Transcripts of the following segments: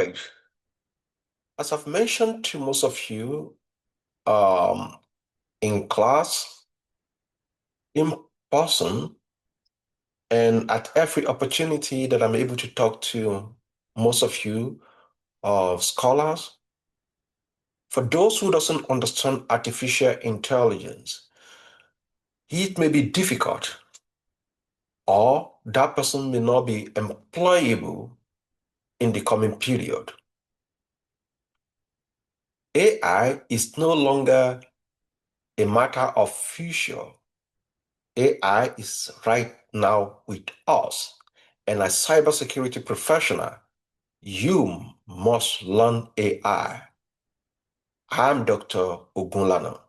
right. As I've mentioned to most of you, um, in class, in person, and at every opportunity that I'm able to talk to most of you, scholars, for those who doesn't understand artificial intelligence, it may be difficult, or that person may not be employable in the coming period. AI is no longer a matter of future. AI is right now with us. And as cybersecurity professional, you must learn AI. I'm Dr. Ogunlana.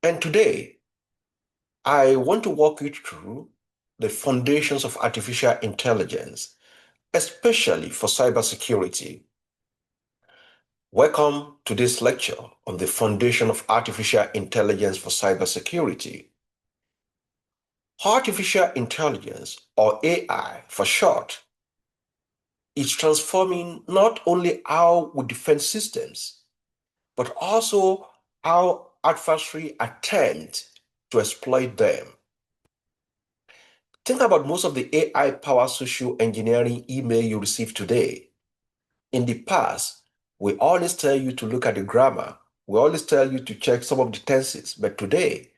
And today, I want to walk you through the foundations of artificial intelligence, especially for cybersecurity. Welcome to this lecture on the foundation of artificial intelligence for cybersecurity. Artificial intelligence, or AI for short, is transforming not only how we defend systems, but also how adversaries attempt to exploit them. Think about most of the AI-powered social engineering email you receive today. In the past, we always tell you to look at the grammar. We always tell you to check some of the tenses. But today,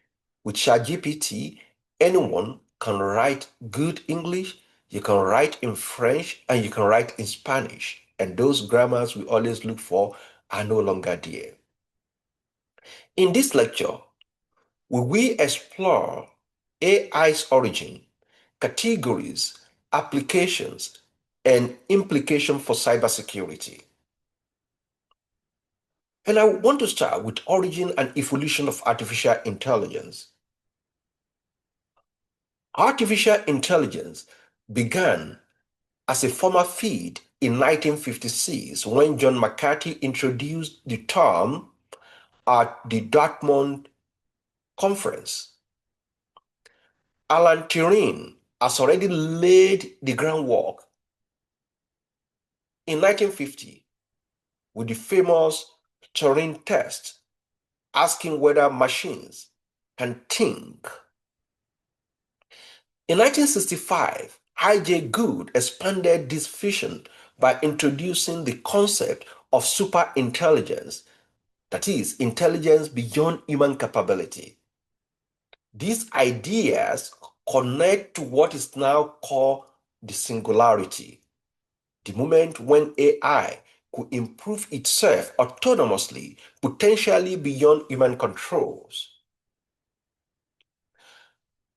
with ChatGPT, anyone can write good English, you can write in French, and you can write in Spanish. And those grammars we always look for are no longer there. In this lecture, we explore AI's origin, categories, applications, and implication for cybersecurity. And I want to start with origin and evolution of artificial intelligence. Artificial intelligence began as a formal field in 1956 when John McCarthy introduced the term at the Dartmouth Conference. Alan Turing has already laid the groundwork in 1950 with the famous Turing test, asking whether machines can think. In 1965, I.J. Good expanded this vision by introducing the concept of superintelligence, that is, intelligence beyond human capability. These ideas connect to what is now called the singularity, the moment when AI could improve itself autonomously, potentially beyond human controls.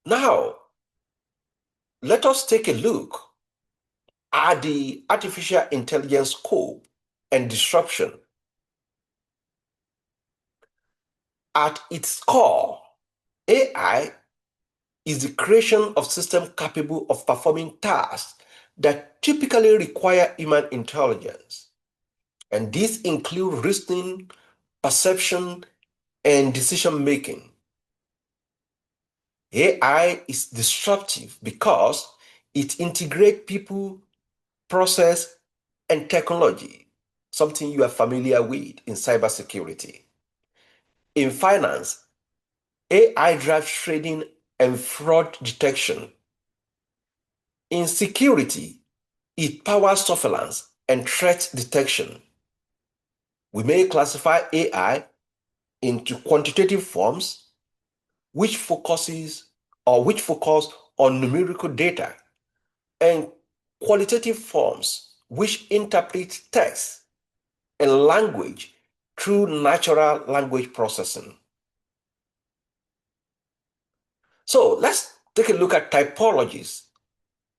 Now, let us take a look at the artificial intelligence scope and disruption. At its core, AI is the creation of systems capable of performing tasks that typically require human intelligence. And these include reasoning, perception, and decision making. AI is disruptive because it integrates people, process, and technology, something you are familiar with in cybersecurity. In finance, AI drives trading and fraud detection. In security, it powers surveillance and threat detection. We may classify AI into quantitative forms, which focus on numerical data, and qualitative forms, which interpret text and language through natural language processing. So let's take a look at typologies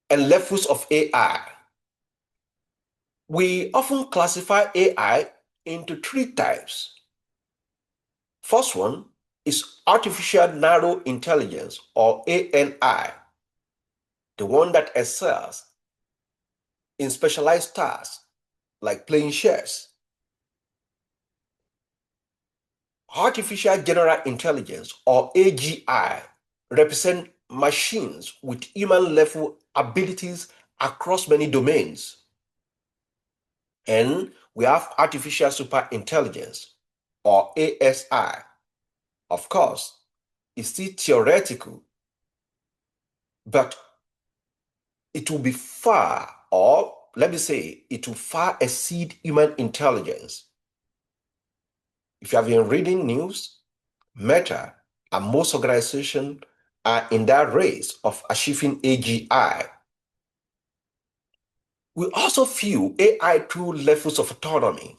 and levels of AI. We often classify AI into three types. First one is artificial narrow intelligence, or ANI, the one that excels in specialized tasks like playing chess. Artificial general intelligence, or AGI, represent machines with human level abilities across many domains. And we have artificial superintelligence, or ASI. Of course, it's still theoretical, but it will be far, or let me say, it will far exceed human intelligence. If you have been reading news, Meta and most organizations are in that race of achieving AGI. We also feel AI through levels of autonomy,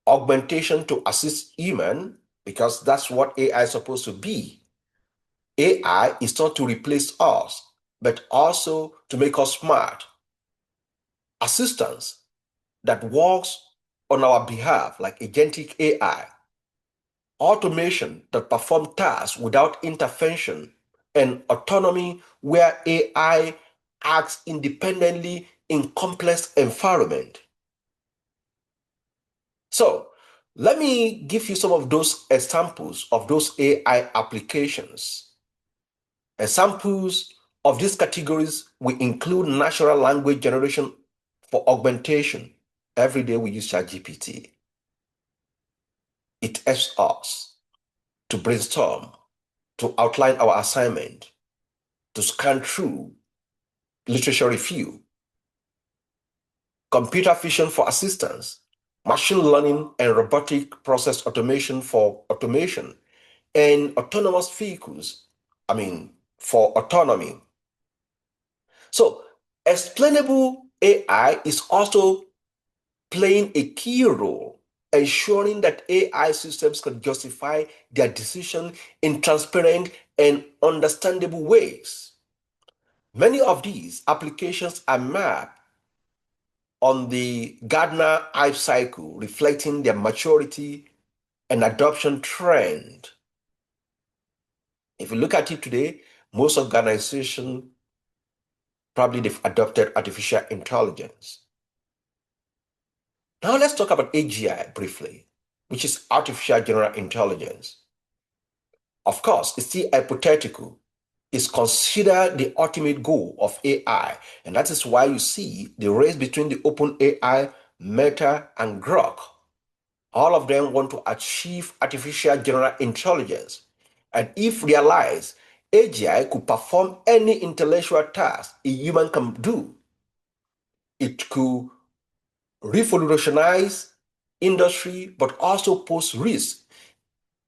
augmentation to assist human, because that's what AI is supposed to be. AI is not to replace us, but also to make us smart. Assistance that works on our behalf, like agentic AI, automation that perform tasks without intervention, and autonomy where AI acts independently in complex environment. So let me give you some of those examples of those AI applications. Examples of these categories will include natural language generation for augmentation. Every day we use ChatGPT. It helps us to brainstorm, to outline our assignment, to scan through literature review, computer vision for assistance, machine learning and robotic process automation for automation, and autonomous vehicles, for autonomy. So, explainable AI is also playing a key role, ensuring that AI systems can justify their decision in transparent and understandable ways. Many of these applications are mapped on the Gardner Hype Cycle, reflecting their maturity and adoption trend. If you look at it today, most organizations probably they've adopted artificial intelligence. Now let's talk about AGI briefly, which is artificial general intelligence. Of course, it's still hypothetical. It's considered the ultimate goal of AI, and that is why you see the race between the OpenAI, Meta, and Grok. All of them want to achieve artificial general intelligence. And if realized, AGI could perform any intellectual task a human can do. It could revolutionize industry, but also pose risk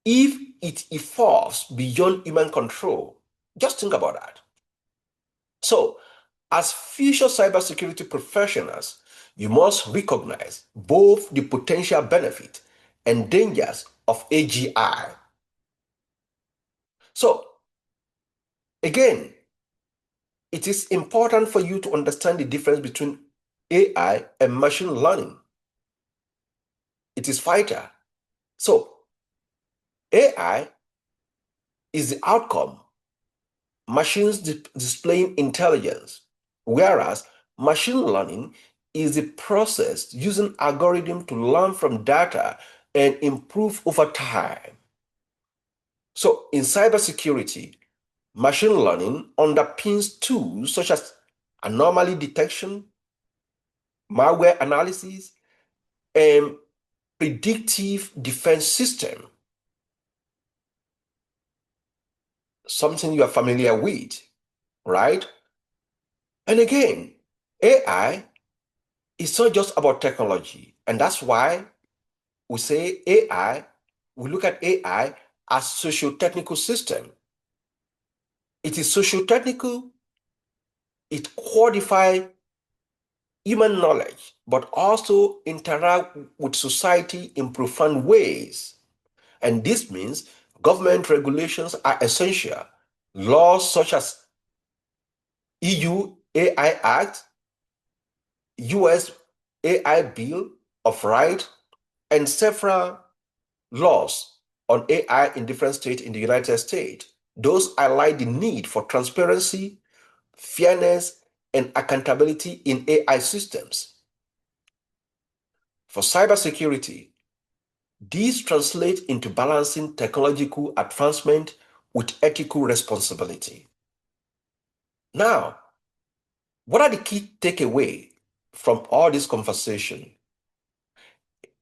if it evolves beyond human control. Just think about that. So, as future cybersecurity professionals, you must recognize both the potential benefit and dangers of AGI. So, again, it is important for you to understand the difference between AI and machine learning. It is vital. So, AI is the outcome, machines displaying intelligence, whereas machine learning is the process using algorithm to learn from data and improve over time. So in cybersecurity, machine learning underpins tools such as anomaly detection, malware analysis, and predictive defense system, something you are familiar with, right? And again, AI is not just about technology. And that's why we say AI, we look at AI as socio-technical system. It is socio-technical, it codifies human knowledge, but also interact with society in profound ways. And this means government regulations are essential. Laws such as EU AI Act, US AI Bill of Rights, and several laws on AI in different states in the United States. Those highlight the need for transparency, fairness, and accountability in AI systems. For cybersecurity, these translate into balancing technological advancement with ethical responsibility. Now, what are the key takeaways from all this conversation,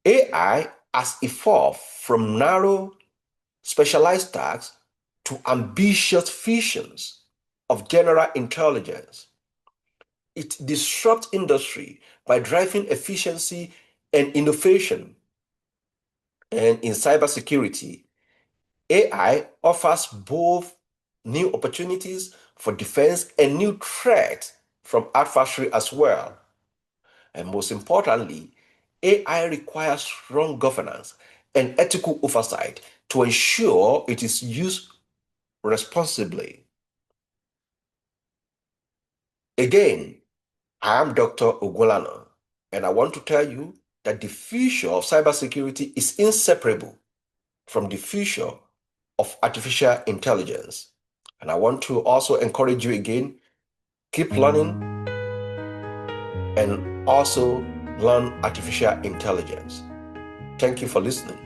AI has evolved from narrow, specialized tasks to ambitious visions of general intelligence. It disrupts industry by driving efficiency and innovation. And in cybersecurity, AI offers both new opportunities for defense and new threats from adversary as well. And most importantly, AI requires strong governance and ethical oversight to ensure it is used responsibly. Again, I am Dr. Ogunlana, and I want to tell you that the future of cybersecurity is inseparable from the future of artificial intelligence. And I want to also encourage you again, keep learning and also learn artificial intelligence. Thank you for listening.